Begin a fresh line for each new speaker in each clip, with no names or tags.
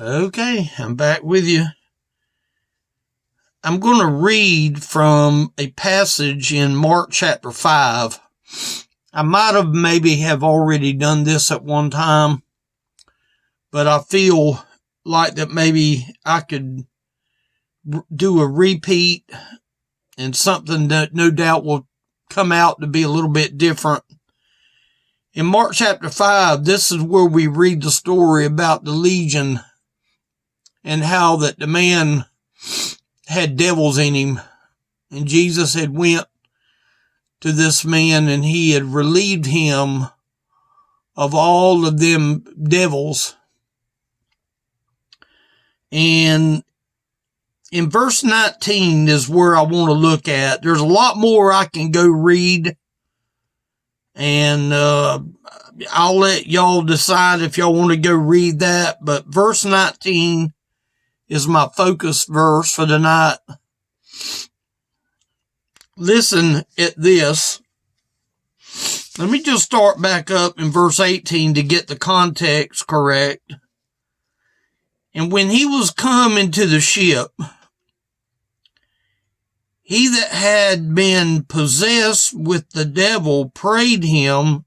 Okay, I'm back with you. I'm going to read from a passage in Mark chapter 5. I might have maybe have already done this at one time, but I feel like that maybe I could do a repeat and something that no doubt will come out to be a little bit different. In Mark chapter 5, this is where we read the story about the legion and how that the man had devils in him. And Jesus had went to this man and he had relieved him of all of them devils. And in verse 19 is where I want to look at. There's a lot more I can go read. And I'll let y'all decide if y'all want to go read that. But verse 19 is my focus verse for tonight. Listen at this. Let me just start back up in verse 18 to get the context correct. And when he was come into the ship, he that had been possessed with the devil prayed him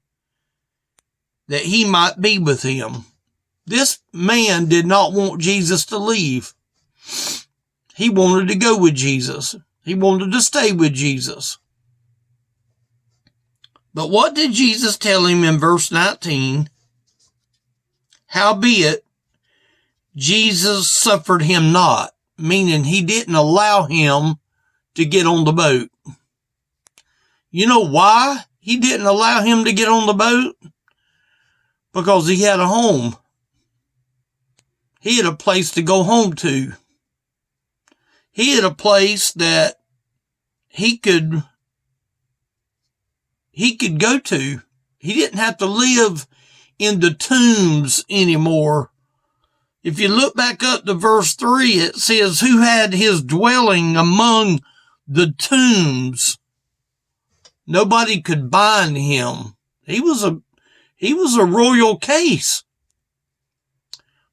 that he might be with him. This man did not want Jesus to leave. He wanted to go with Jesus. He wanted to stay with Jesus. But what did Jesus tell him in verse 19? Howbeit, Jesus suffered him not, meaning he didn't allow him to get on the boat. You know why he didn't allow him to get on the boat? Because he had a home. He had a place to go home to. He had a place that he could go to. He didn't have to live in the tombs anymore. If you look back up to verse 3, it says, who had his dwelling among the tombs. Nobody could bind him. He was a royal case.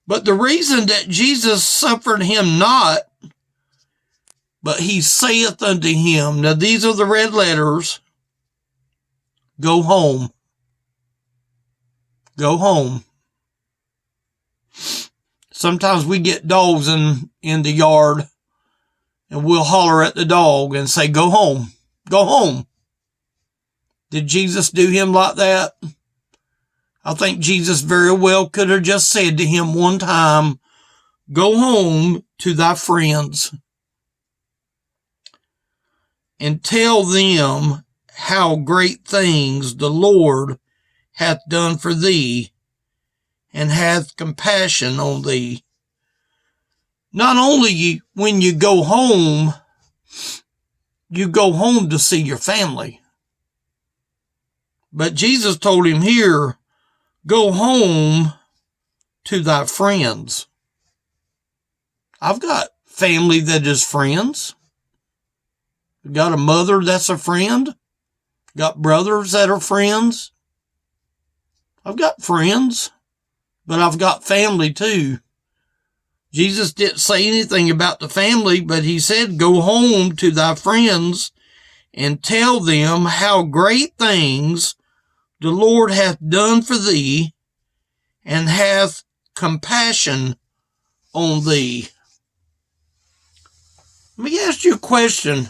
But the reason that Jesus suffered him not, but he saith unto him, now these are the red letters, go home. Go home. Sometimes we get dogs in the yard and we'll holler at the dog and say, go home, go home. Did Jesus do him like that? I think Jesus very well could have just said to him one time, go home to thy friends and tell them how great things the Lord hath done for thee and hath compassion on thee. Not only when you go home to see your family. But Jesus told him here, go home to thy friends. I've got family that is friends. I've got a mother that's a friend. Got brothers that are friends. I've got friends, but I've got family too. Jesus didn't say anything about the family, but he said, go home to thy friends and tell them how great things the Lord hath done for thee and hath compassion on thee. Let me ask you a question.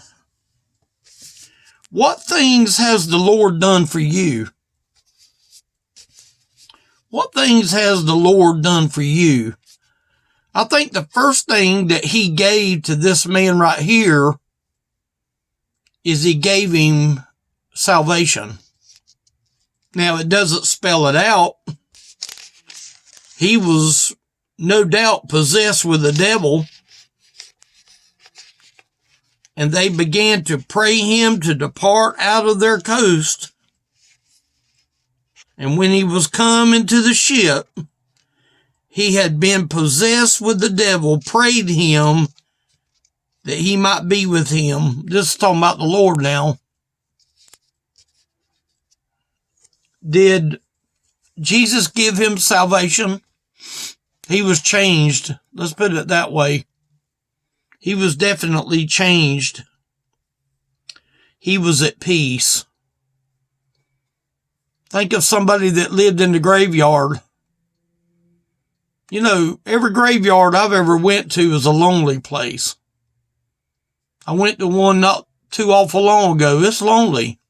What things has the Lord done for you? What things has the Lord done for you? I think the first thing that he gave to this man right here is he gave him salvation. Now, it doesn't spell it out. He was no doubt possessed with the devil, and they began to pray him to depart out of their coast. And when he was come into the ship, he had been possessed with the devil, prayed him that he might be with him. This is talking about the Lord now. Did Jesus give him salvation? He was changed. Let's put it that way. He was definitely changed. He was at peace. Think of somebody that lived in the graveyard. You know, every graveyard I've ever went to is a lonely place. I went to one not too awful long ago. It's lonely.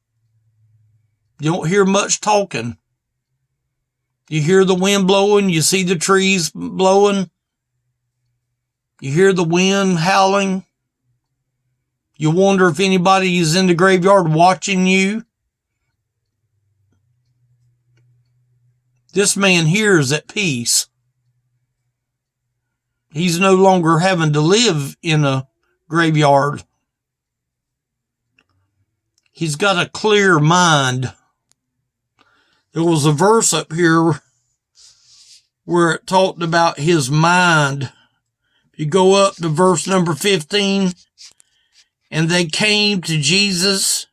You don't hear much talking. You hear the wind blowing. You see the trees blowing. You hear the wind howling. You wonder if anybody is in the graveyard watching you. This man here is at peace. He's no longer having to live in a graveyard. He's got a clear mind. There was a verse up here where it talked about his mind. If you go up to verse number 15, and they came to Jesus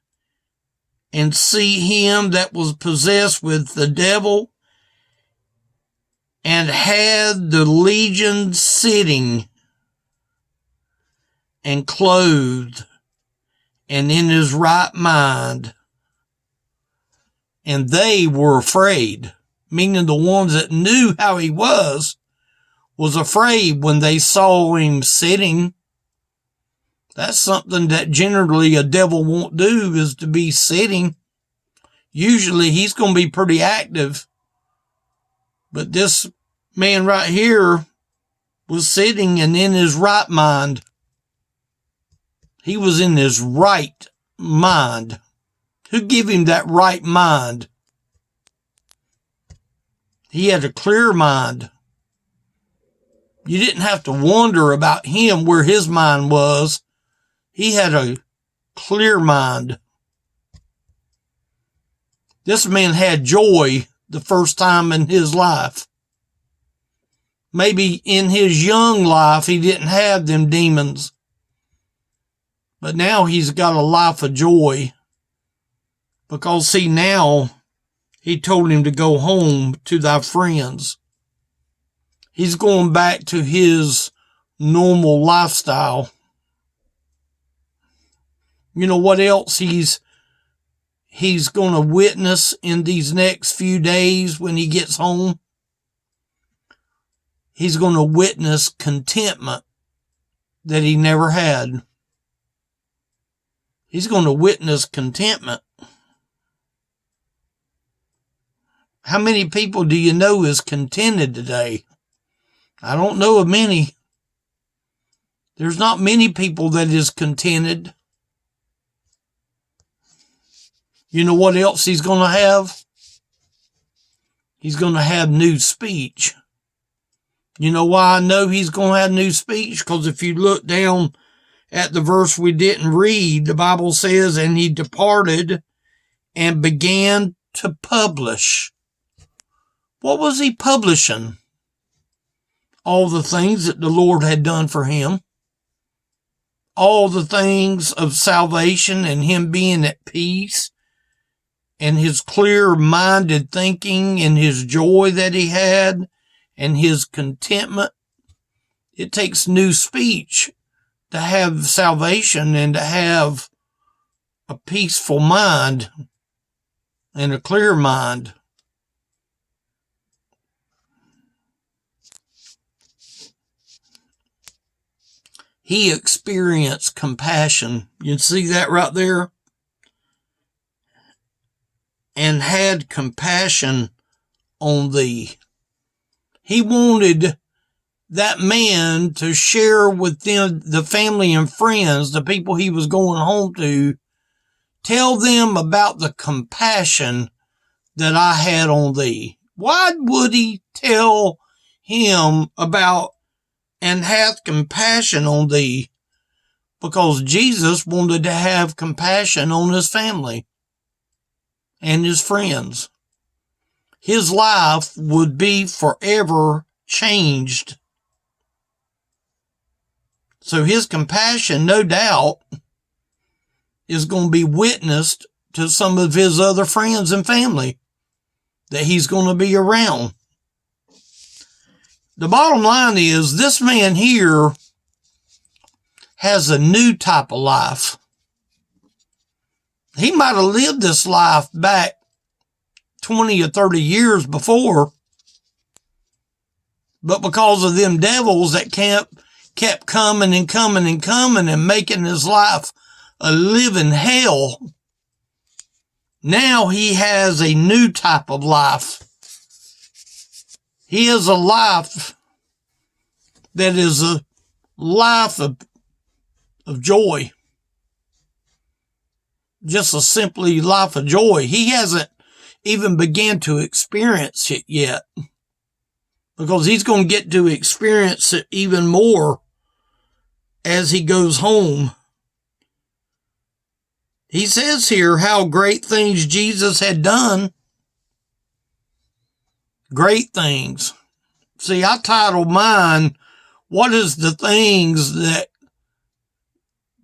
and see him that was possessed with the devil and had the legion sitting and clothed and in his right mind. And they were afraid, meaning the ones that knew how he was afraid when they saw him sitting. That's something that generally a devil won't do, is to be sitting. Usually he's going to be pretty active. But this man right here was sitting and in his right mind. He was in his right mind. Who gave him that right mind? He had a clear mind. You didn't have to wonder about him where his mind was. He had a clear mind. This man had joy the first time in his life. Maybe in his young life he didn't have them demons. But now he's got a life of joy. Because see, now he told him to go home to thy friends. He's going back to his normal lifestyle. You know what else he's going to witness in these next few days when he gets home? He's going to witness contentment that he never had. He's going to witness contentment. How many people do you know is contented today? I don't know of many. There's not many people that is contented. You know what else he's going to have? He's going to have new speech. You know why I know he's going to have new speech? Because if you look down at the verse we didn't read, the Bible says, and he departed and began to publish. What was he publishing? All the things that the Lord had done for him. All the things of salvation and him being at peace. And his clear-minded thinking and his joy that he had and his contentment. It takes new speech to have salvation and to have a peaceful mind and a clear mind. He experienced compassion. You see that right there? And had compassion on thee. He wanted that man to share with them, the family and friends, the people he was going home to, tell them about the compassion that I had on thee. Why would he tell him about and hath compassion on thee? Because Jesus wanted to have compassion on his family and his friends. His life would be forever changed. So his compassion, no doubt, is going to be witnessed to some of his other friends and family that he's going to be around. The bottom line is this man here has a new type of life. He might have lived this life back 20 or 30 years before, but because of them devils that kept coming and coming and coming and making his life a living hell, now he has a new type of life. He has a life that is a life of joy. Just a simply life of joy. He hasn't even began to experience it yet, because he's going to get to experience it even more as he goes home. He says here how great things Jesus had done. Great things. See, I titled mine, what is the things that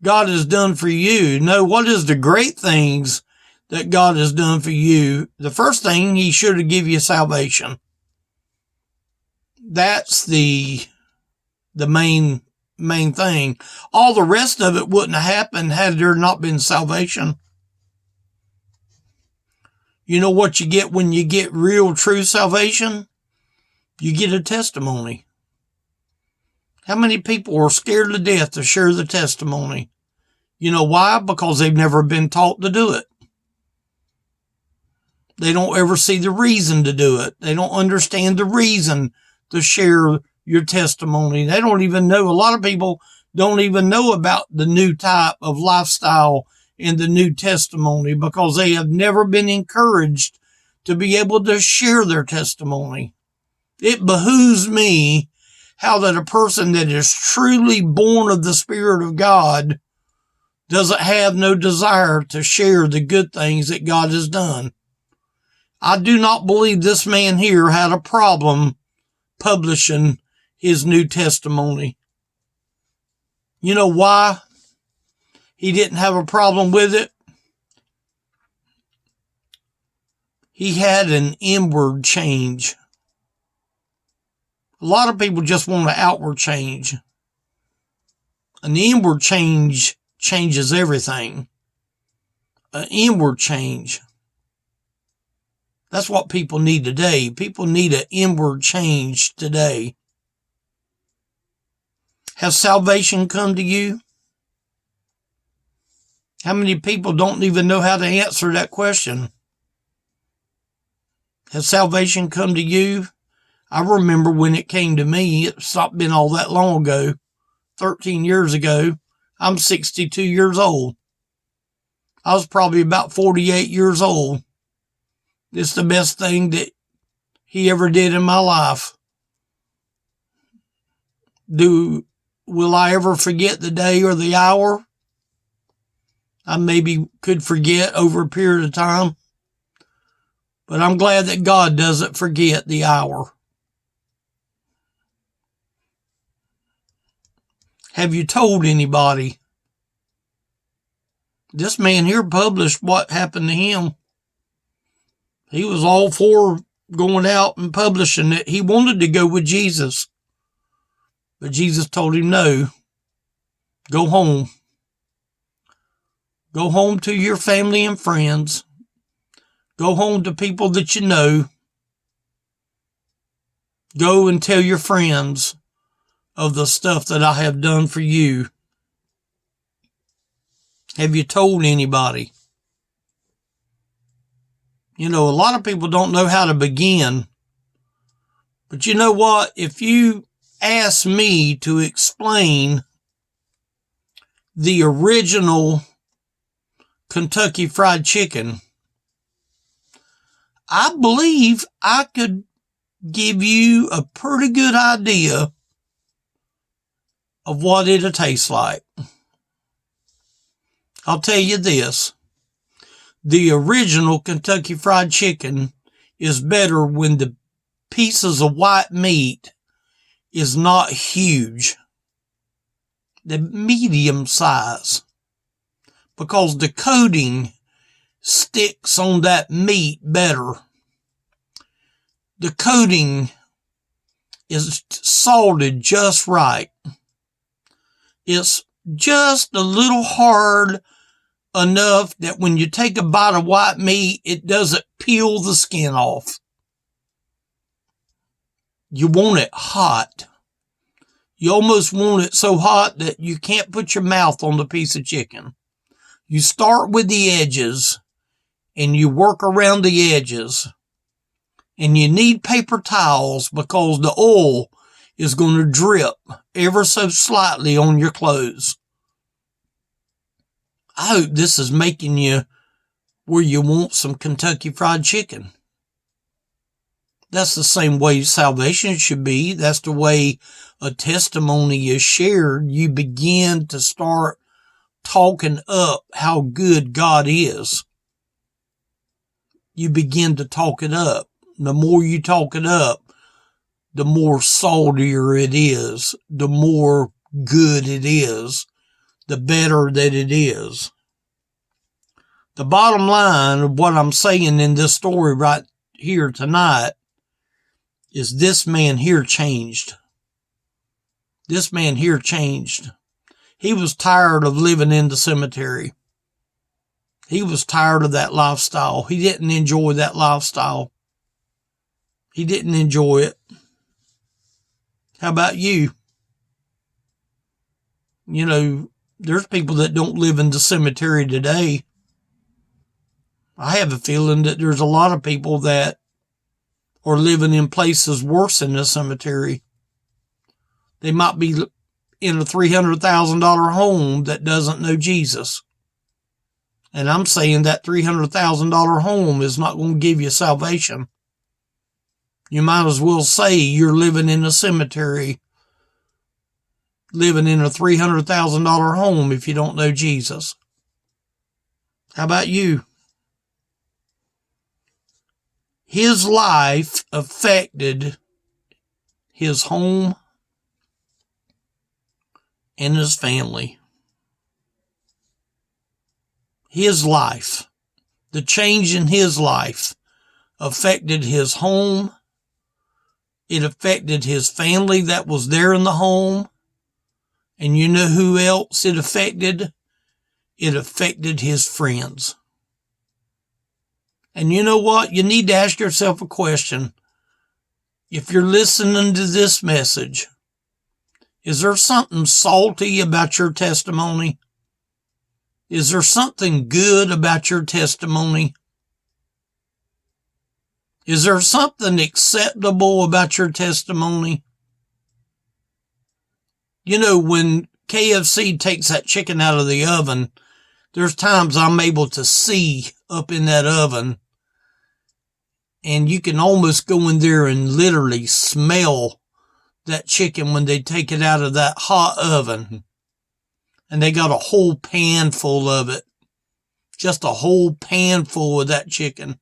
God has done for you? No, what is the great things that God has done for you? The first thing, he should have given you salvation. That's the main thing. All the rest of it wouldn't have happened had there not been salvation. You know what you get when you get real, true salvation? You get a testimony. How many people are scared to death to share the testimony? You know why? Because they've never been taught to do it. They don't ever see the reason to do it. They don't understand the reason to share your testimony. They don't even know. A lot of people don't even know about the new type of lifestyle in the new testimony because they have never been encouraged to be able to share their testimony. It behooves me how that a person that is truly born of the Spirit of God doesn't have no desire to share the good things that God has done. I do not believe this man here had a problem publishing his new testimony. You know why he didn't have a problem with it? He had an inward change. A lot of people just want an outward change. An inward change changes everything. An inward change. That's what people need today. People need an inward change today. Has salvation come to you? How many people don't even know how to answer that question? Has salvation come to you? I remember when it came to me. It's not been all that long ago. 13 years ago. I'm 62 years old. I was probably about 48 years old. It's the best thing that he ever did in my life. Will I ever forget the day or the hour? I maybe could forget over a period of time. But I'm glad that God doesn't forget the hour. Have you told anybody? This man here published what happened to him. He was all for going out and publishing it. He wanted to go with Jesus. But Jesus told him, no, go home. Go home to your family and friends. Go home to people that you know. Go and tell your friends of the stuff that I have done for you. Have you told anybody? You know, a lot of people don't know how to begin. But you know what? If you ask me to explain the original Kentucky Fried Chicken, I believe I could give you a pretty good idea of what it'll taste like. I'll tell you this. The original Kentucky Fried Chicken is better when the pieces of white meat is not huge. The medium size. Because the coating sticks on that meat better. The coating is salted just right. It's just a little hard enough that when you take a bite of white meat, it doesn't peel the skin off. You want it hot. You almost want it so hot that you can't put your mouth on the piece of chicken. You start with the edges and you work around the edges. And you need paper towels because the oil is going to drip ever so slightly on your clothes. I hope this is making you where you want some Kentucky Fried Chicken. That's the same way salvation should be. That's the way a testimony is shared. You begin to start talking up how good God is. You begin to talk it up. The more you talk it up, the more saltier it is, the more good it is, the better that it is. The bottom line of what I'm saying in this story right here tonight is this man here changed. This man here changed. He was tired of living in the cemetery. He was tired of that lifestyle. He didn't enjoy that lifestyle. He didn't enjoy it. How about you? You know, there's people that don't live in the cemetery today. I have a feeling that there's a lot of people that are living in places worse than the cemetery. They might be in a $300,000 home that doesn't know Jesus. And I'm saying that $300,000 home is not going to give you salvation. You might as well say you're living in a cemetery, living in a $300,000 home if you don't know Jesus. How about you? His life affected his home and his family. His life, the change in his life affected his home. It affected his family that was there in the home. And you know who else it affected? It affected his friends. And you know what? You need to ask yourself a question. If you're listening to this message, is there something salty about your testimony? Is there something good about your testimony? Is there something acceptable about your testimony? You know, when KFC takes that chicken out of the oven, there's times I'm able to see up in that oven, and you can almost go in there and literally smell that chicken when they take it out of that hot oven. And they got a whole pan full of it. Just a whole pan full of that chicken.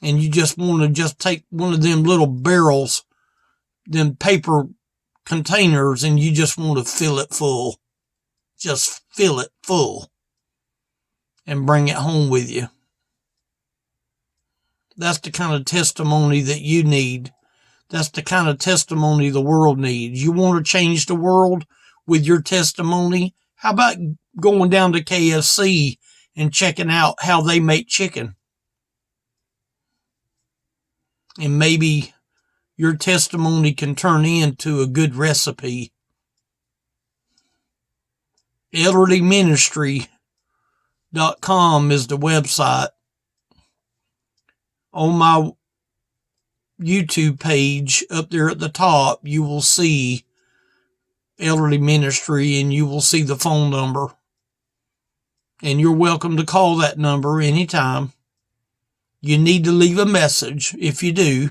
And you just want to just take one of them little barrels, them paper containers, and you just want to fill it full. Just fill it full. And bring it home with you. That's the kind of testimony that you need. That's the kind of testimony the world needs. You want to change the world with your testimony? How about going down to KFC and checking out how they make chicken? And maybe your testimony can turn into a good recipe. ElderlyMinistry.com is the website. On my YouTube page up there at the top, you will see Elderly Ministry and you will see the phone number. And you're welcome to call that number anytime. You need to leave a message if you do.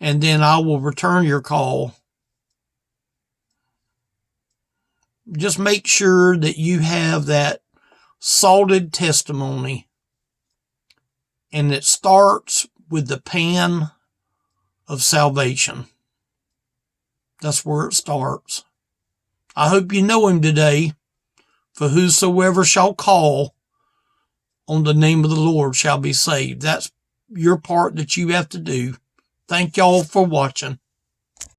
And then I will return your call. Just make sure that you have that salted testimony. And it starts with the pan of salvation. That's where it starts. I hope you know him today. For whosoever shall call on the name of the Lord shall be saved. That's your part that you have to do. Thank y'all for watching.